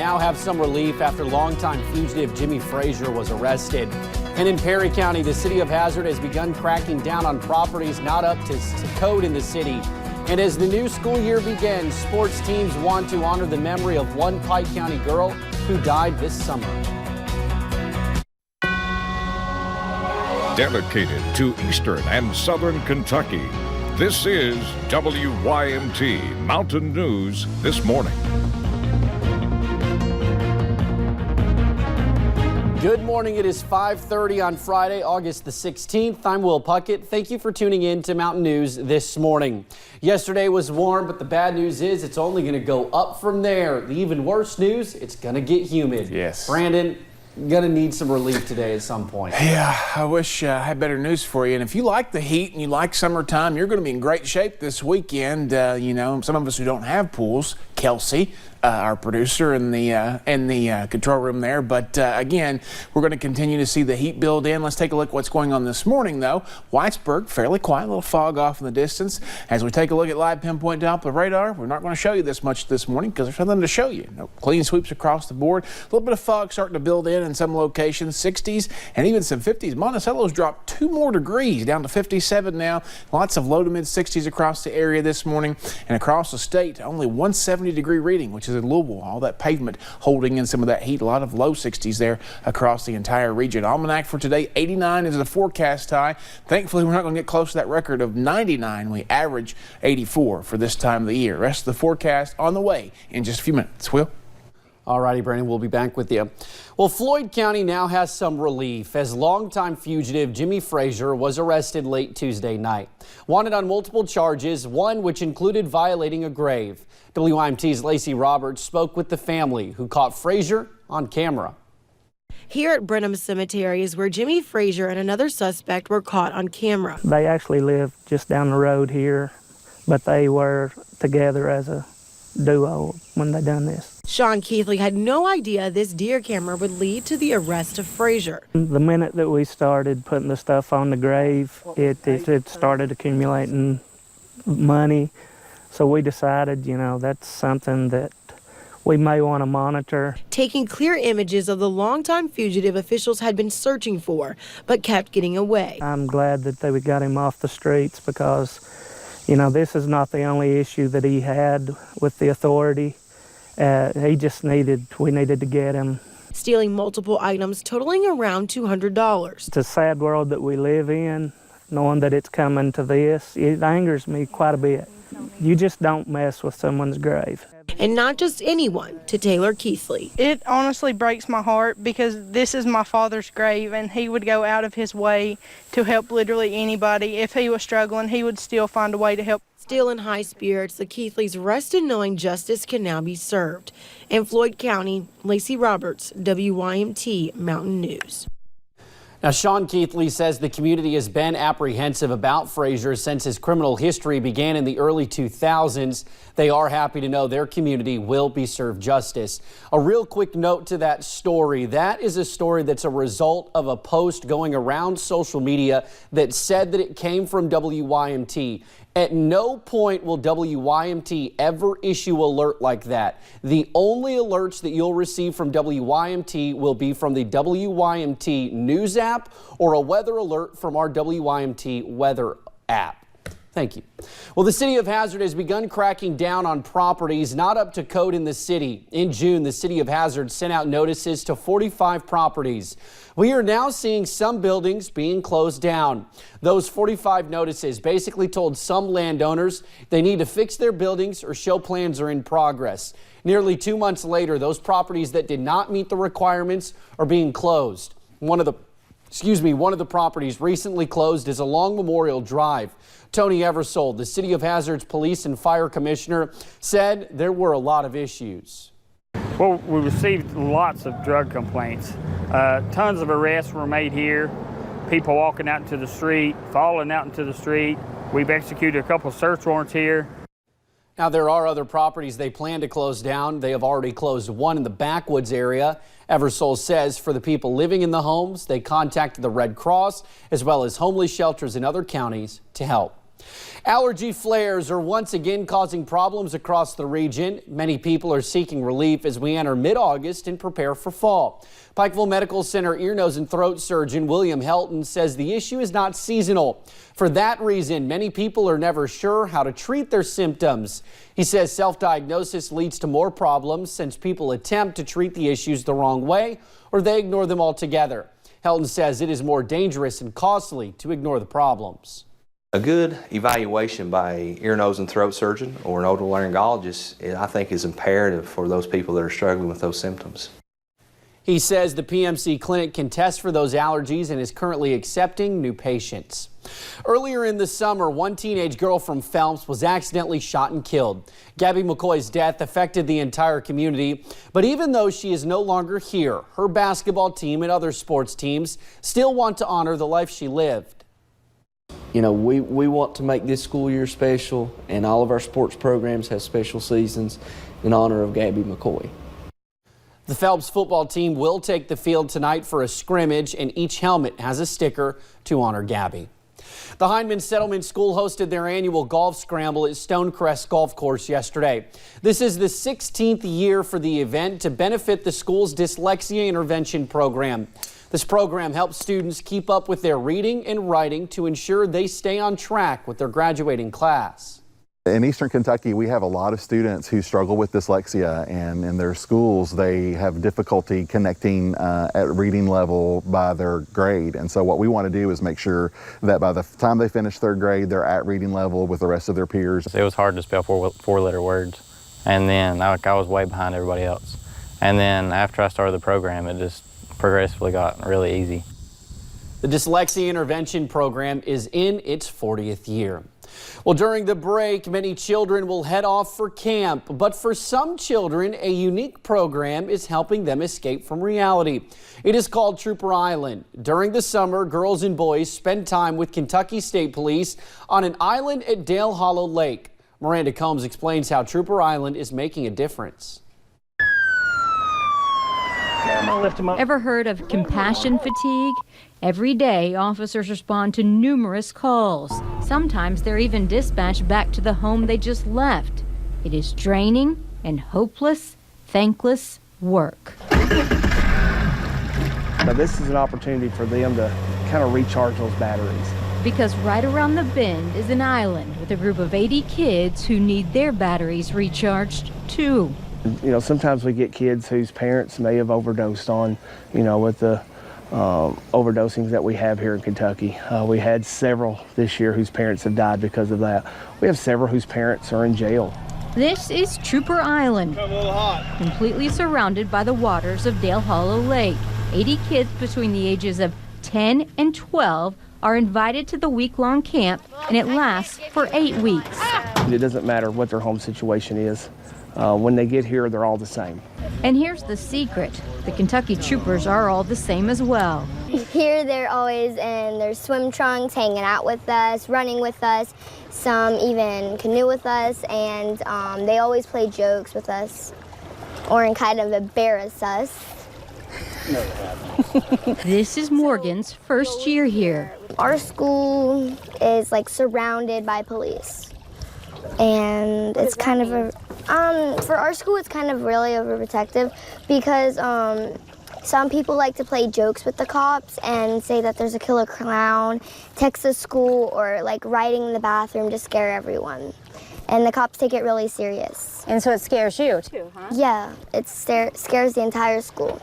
now have some relief after longtime fugitive Jimmy Frazier was arrested. And in Perry County, the city of Hazard has begun cracking down on properties not up to code in the city. And as the new school year begins, sports teams want to honor the memory of one Pike County girl who died this summer. Dedicated to Eastern and Southern Kentucky, this is WYMT Mountain News This Morning. Good morning. It is 5:30 on Friday, August the 16th. I'm Will Puckett. Thank you for tuning in to Mountain News This Morning. Yesterday was warm, but the bad news is it's only going to go up from there. The even worse news, it's going to get humid. Yes. Brandon, gonna need some relief today at some point. Yeah, I wish I had better news for you. And if you like the heat and you like summertime, you're going to be in great shape this weekend. You know, some of us who don't have pools, Kelsey, our producer in the control room there. But again, we're going to continue to see the heat build in. Let's take a look at what's going on this morning, though. Whitesburg, fairly quiet, a little fog off in the distance. As we take a look at live pinpoint Doppler radar, we're not going to show you this much this morning because there's nothing to show you. No clean sweeps across the board. A little bit of fog starting to build in some locations, 60s and even some 50s. Monticello's dropped 2 more degrees, down to 57 now. Lots of low to mid 60s across the area this morning, and across the state, only 170-degree reading, which is in Louisville. All that pavement holding in some of that heat. A lot of low 60s there across the entire region. Almanac for today, 89 is the forecast high. Thankfully, we're not going to get close to that record of 99. We average 84 for this time of the year. Rest of the forecast on the way in just a few minutes. Will? All righty, Brandon, we'll be back with you. Well, Floyd County now has some relief as longtime fugitive Jimmy Frazier was arrested late Tuesday night. Wanted on multiple charges, one which included violating a grave. WYMT's Lacey Roberts spoke with the family who caught Frazier on camera. Here at Brenham Cemetery is where Jimmy Frazier and another suspect were caught on camera. They actually live just down the road here, but they were together as a duo when they done this. Sean Keithley had no idea this deer camera would lead to the arrest of Frazier. The minute that we started putting the stuff on the grave, it started accumulating money. So we decided, you know, that's something that we may want to monitor. Taking clear images of the longtime fugitive officials had been searching for, but kept getting away. I'm glad that they got him off the streets because, you know, this is not the only issue that he had with the authority. We needed to get him. Stealing multiple items totaling around $200. It's a sad world that we live in, knowing that it's coming to this. It angers me quite a bit. You just don't mess with someone's grave. And not just anyone, to Taylor Keithley. It honestly breaks my heart because this is my father's grave and he would go out of his way to help literally anybody. If he was struggling, he would still find a way to help. Still in high spirits, the Keithleys rested knowing justice can now be served. In Floyd County, Lacey Roberts, WYMT Mountain News. Now, Sean Keithley says the community has been apprehensive about Frazier since his criminal history began in the early 2000s. They are happy to know their community will be served justice. A real quick note to that story. That is a story that's a result of a post going around social media that said that it came from WYMT. At no point will WYMT ever issue alert like that. The only alerts that you'll receive from WYMT will be from the WYMT News app or a weather alert from our WYMT weather app. Thank you. Well, the city of Hazard has begun cracking down on properties not up to code in the city. In June, the city of Hazard sent out notices to 45 properties. We are now seeing some buildings being closed down. Those 45 notices basically told some landowners they need to fix their buildings or show plans are in progress. Nearly 2 months later, those properties that did not meet the requirements are being closed. One of the properties recently closed is along Memorial Drive. Tony Eversole, the City of Hazard's police and fire commissioner, said there were a lot of issues. Well, we received lots of drug complaints. Tons of arrests were made here. People walking out into the street, falling out into the street. We've executed a couple of search warrants here. Now, there are other properties they plan to close down. They have already closed one in the backwoods area. Eversole says for the people living in the homes, they contacted the Red Cross as well as homeless shelters in other counties to help. Allergy flares are once again causing problems across the region. Many people are seeking relief as we enter mid-August and prepare for fall. Pikeville Medical Center ear, nose, and throat surgeon William Helton says the issue is not seasonal. For that reason, many people are never sure how to treat their symptoms. He says self-diagnosis leads to more problems since people attempt to treat the issues the wrong way or they ignore them altogether. Helton says it is more dangerous and costly to ignore the problems. A good evaluation by an ear, nose, and throat surgeon or an otolaryngologist, I think, is imperative for those people that are struggling with those symptoms. He says the PMC clinic can test for those allergies and is currently accepting new patients. Earlier in the summer, one teenage girl from Phelps was accidentally shot and killed. Gabby McCoy's death affected the entire community, but even though she is no longer here, her basketball team and other sports teams still want to honor the life she lived. You know, we want to make this school year special, and all of our sports programs have special seasons in honor of Gabby McCoy. The Phelps football team will take the field tonight for a scrimmage, and each helmet has a sticker to honor Gabby. The Hindman Settlement School hosted their annual golf scramble at Stonecrest Golf Course yesterday. This is the 16th year for the event to benefit the school's dyslexia intervention program. This program helps students keep up with their reading and writing to ensure they stay on track with their graduating class. In Eastern Kentucky, we have a lot of students who struggle with dyslexia, and in their schools they have difficulty connecting at reading level by their grade. And so what we want to do is make sure that by the time they finish third grade, they're at reading level with the rest of their peers. It was hard to spell four-letter words, and then I was way behind everybody else. And then after I started the program, it just progressively got really easy. The Dyslexia Intervention Program is in its 40th year. Well, during the break, many children will head off for camp, but for some children, a unique program is helping them escape from reality. It is called Trooper Island. During the summer, girls and boys spend time with Kentucky State Police on an island at Dale Hollow Lake. Miranda Combs explains how Trooper Island is making a difference. Ever heard of compassion fatigue? Every day, officers respond to numerous calls. Sometimes they're even dispatched back to the home they just left. It is draining and hopeless, thankless work. Now, this is an opportunity for them to kind of recharge those batteries. Because right around the bend is an island with a group of 80 kids who need their batteries recharged too. You know, sometimes we get kids whose parents may have overdosed on, with the overdosings that we have here in Kentucky. We had several this year whose parents have died because of that. We have several whose parents are in jail. This is Trooper Island, completely surrounded by the waters of Dale Hollow Lake. 80 kids between the ages of 10 and 12 are invited to the week-long camp, and it lasts for 8 weeks. It doesn't matter what their home situation is. When they get here, they're all the same. And here's the secret. The Kentucky Troopers are all the same as well. Here they're always in their swim trunks, hanging out with us, running with us. Some even canoe with us, and they always play jokes with us or kind of embarrass us. This is Morgan's first year here. Our school is surrounded by police. And it's kind of for our school, it's kind of really overprotective because some people like to play jokes with the cops and say that there's a killer clown, text the school, or writing in the bathroom to scare everyone. And the cops take it really serious. And so it scares you too, huh? Yeah, it scares the entire school.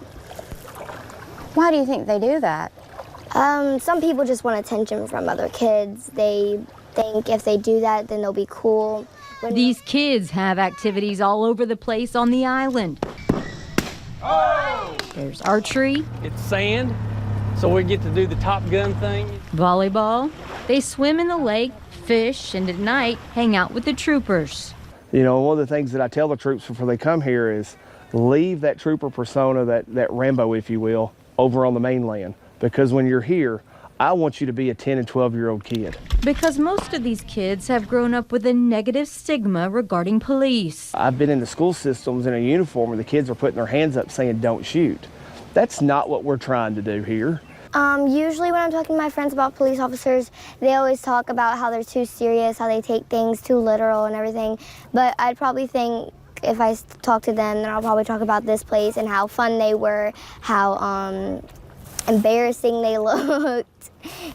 Why do you think they do that? Some people just want attention from other kids. They think if they do that, then they'll be cool. These kids have activities all over the place on the island. Oh! There's archery. It's sand, so we get to do the Top Gun thing. Volleyball. They swim in the lake, fish, and at night hang out with the troopers. One of the things that I tell the troops before they come here is leave that trooper persona, that Rambo, if you will, over on the mainland. Because when you're here, I want you to be a 10 and 12-year-old kid. Because most of these kids have grown up with a negative stigma regarding police. I've been in the school systems in a uniform where the kids are putting their hands up saying, "Don't shoot." That's not what we're trying to do here. Usually when I'm talking to my friends about police officers, they always talk about how they're too serious, how they take things too literal and everything. But I'd probably think if I talk to them, then I'll probably talk about this place and how fun they were, how embarrassing they looked,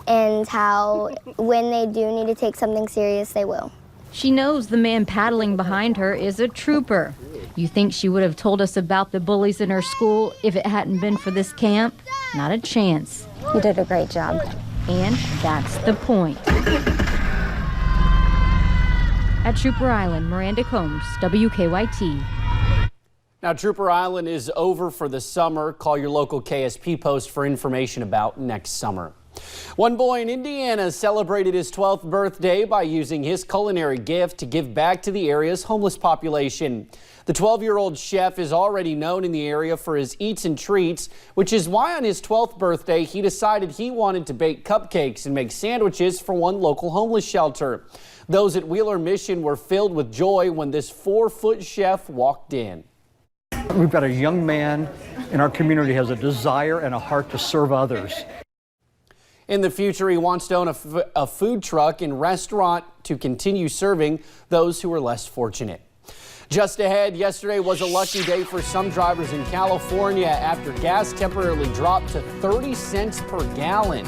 and how when they do need to take something serious, they will. She knows the man paddling behind her is a trooper. You think she would have told us about the bullies in her school if it hadn't been for this camp? Not a chance. You did a great job. And that's the point. At Trooper Island, Miranda Combs, WKYT. Now, Trooper Island is over for the summer. Call your local KSP post for information about next summer. One boy in Indiana celebrated his 12th birthday by using his culinary gift to give back to the area's homeless population. The 12-year-old chef is already known in the area for his eats and treats, which is why on his 12th birthday he decided he wanted to bake cupcakes and make sandwiches for one local homeless shelter. Those at Wheeler Mission were filled with joy when this 4-foot chef walked in. We've got a young man in our community who has a desire and a heart to serve others. In the future, he wants to own a food truck and restaurant to continue serving those who are less fortunate. Just ahead, yesterday was a lucky day for some drivers in California after gas temporarily dropped to 30 cents per gallon.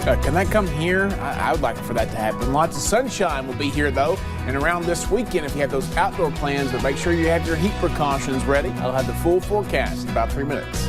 Can that come here? I would like for that to happen. Lots of sunshine will be here, though, and around this weekend if you have those outdoor plans, but make sure you have your heat precautions ready. I'll have the full forecast in about 3 minutes.